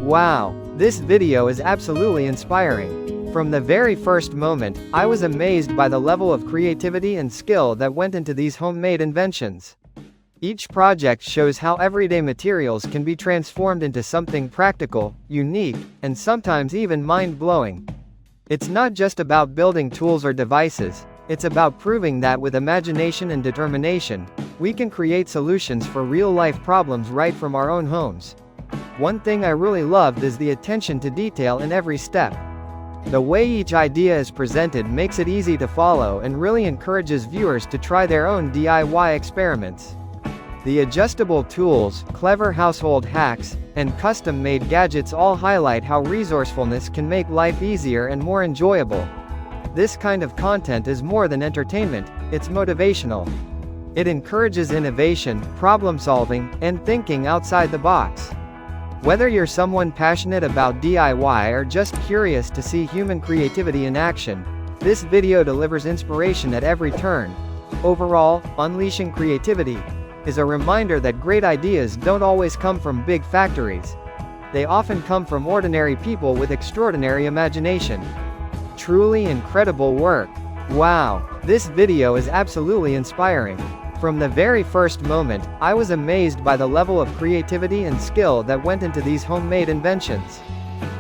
Wow, this video is absolutely inspiring. From the very first moment, I was amazed by the level of creativity and skill that went into these homemade inventions. Each project shows how everyday materials can be transformed into something practical, unique, and sometimes even mind-blowing. It's not just about building tools or devices, it's about proving that with imagination and determination, we can create solutions for real-life problems right from our own homes. One thing I really loved is the attention to detail in every step. The way each idea is presented makes it easy to follow and really encourages viewers to try their own DIY experiments. The adjustable tools, clever household hacks, and custom-made gadgets all highlight how resourcefulness can make life easier and more enjoyable. This kind of content is more than entertainment, it's motivational. It encourages innovation, problem-solving, and thinking outside the box. Whether you're someone passionate about DIY or just curious to see human creativity in action, this video delivers inspiration at every turn. Overall, unleashing creativity is a reminder that great ideas don't always come from big factories. They often come from ordinary people with extraordinary imagination. Truly incredible work. Wow, this video is absolutely inspiring. From the very first moment, I was amazed by the level of creativity and skill that went into these homemade inventions.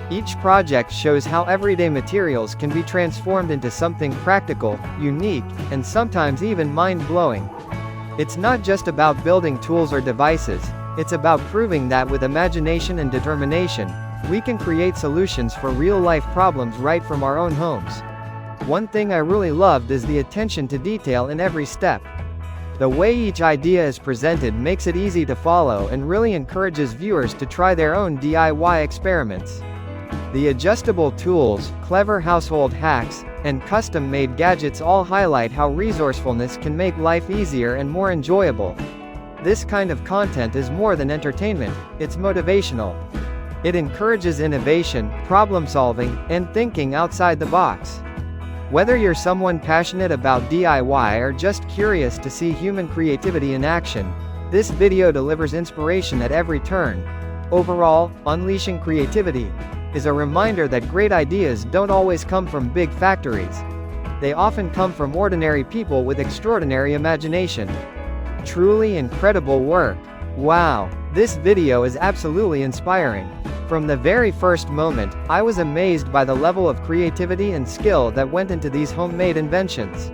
Each project shows how everyday materials can be transformed into something practical, unique, and sometimes even mind-blowing. It's not just about building tools or devices, it's about proving that with imagination and determination, we can create solutions for real-life problems right from our own homes. One thing I really loved is the attention to detail in every step. The way each idea is presented makes it easy to follow and really encourages viewers to try their own DIY experiments. The adjustable tools, clever household hacks, and custom-made gadgets all highlight how resourcefulness can make life easier and more enjoyable. This kind of content is more than entertainment, it's motivational. It encourages innovation, problem-solving, and thinking outside the box. Whether you're someone passionate about DIY or just curious to see human creativity in action, this video delivers inspiration at every turn. Overall, unleashing creativity is a reminder that great ideas don't always come from big factories. They often come from ordinary people with extraordinary imagination. Truly incredible work. Wow, this video is absolutely inspiring. From the very first moment, I was amazed by the level of creativity and skill that went into these homemade inventions.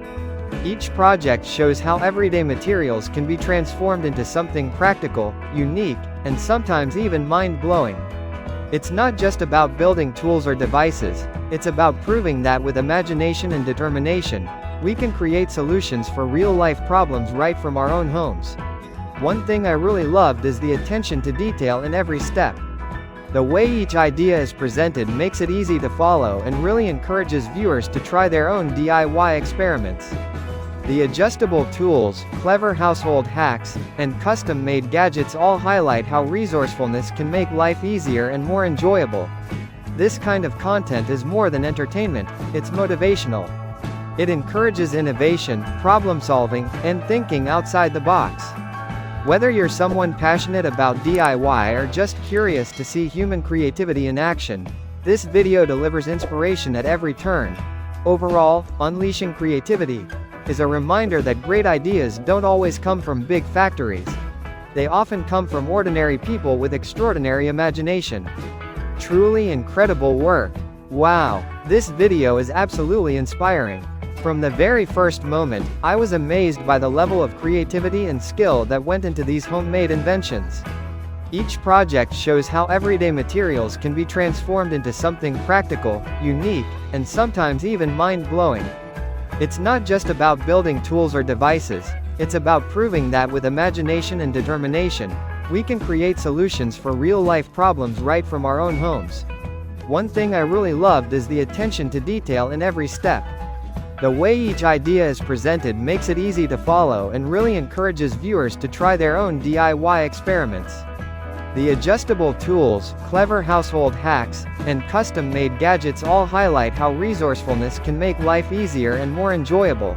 Each project shows how everyday materials can be transformed into something practical, unique, and sometimes even mind-blowing. It's not just about building tools or devices, it's about proving that with imagination and determination, we can create solutions for real-life problems right from our own homes. One thing I really loved is the attention to detail in every step. The way each idea is presented makes it easy to follow and really encourages viewers to try their own DIY experiments. The adjustable tools, clever household hacks, and custom-made gadgets all highlight how resourcefulness can make life easier and more enjoyable. This kind of content is more than entertainment, it's motivational. It encourages innovation, problem-solving, and thinking outside the box. Whether you're someone passionate about DIY or just curious to see human creativity in action, this video delivers inspiration at every turn. Overall, unleashing creativity is a reminder that great ideas don't always come from big factories. They often come from ordinary people with extraordinary imagination. Truly incredible work. Wow, this video is absolutely inspiring. From the very first moment, I was amazed by the level of creativity and skill that went into these homemade inventions. Each project shows how everyday materials can be transformed into something practical, unique, and sometimes even mind-blowing. It's not just about building tools or devices, it's about proving that with imagination and determination, we can create solutions for real-life problems right from our own homes. One thing I really loved is the attention to detail in every step. The way each idea is presented makes it easy to follow and really encourages viewers to try their own DIY experiments. The adjustable tools, clever household hacks, and custom-made gadgets all highlight how resourcefulness can make life easier and more enjoyable.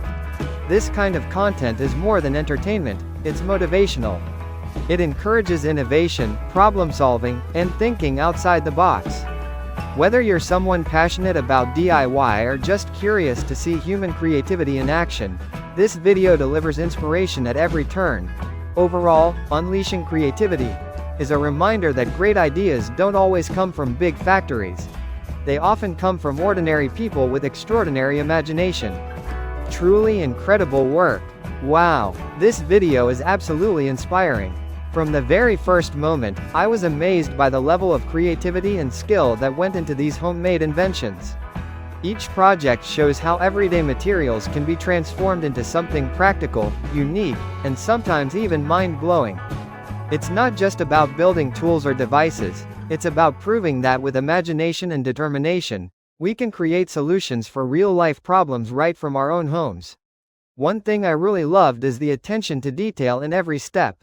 This kind of content is more than entertainment, it's motivational. It encourages innovation, problem solving, and thinking outside the box. Whether you're someone passionate about DIY or just curious to see human creativity in action, this video delivers inspiration at every turn. Overall, unleashing creativity is a reminder that great ideas don't always come from big factories. They often come from ordinary people with extraordinary imagination. Truly incredible work. Wow, this video is absolutely inspiring. From the very first moment, I was amazed by the level of creativity and skill that went into these homemade inventions. Each project shows how everyday materials can be transformed into something practical, unique, and sometimes even mind-blowing. It's not just about building tools or devices, it's about proving that with imagination and determination, we can create solutions for real-life problems right from our own homes. One thing I really loved is the attention to detail in every step.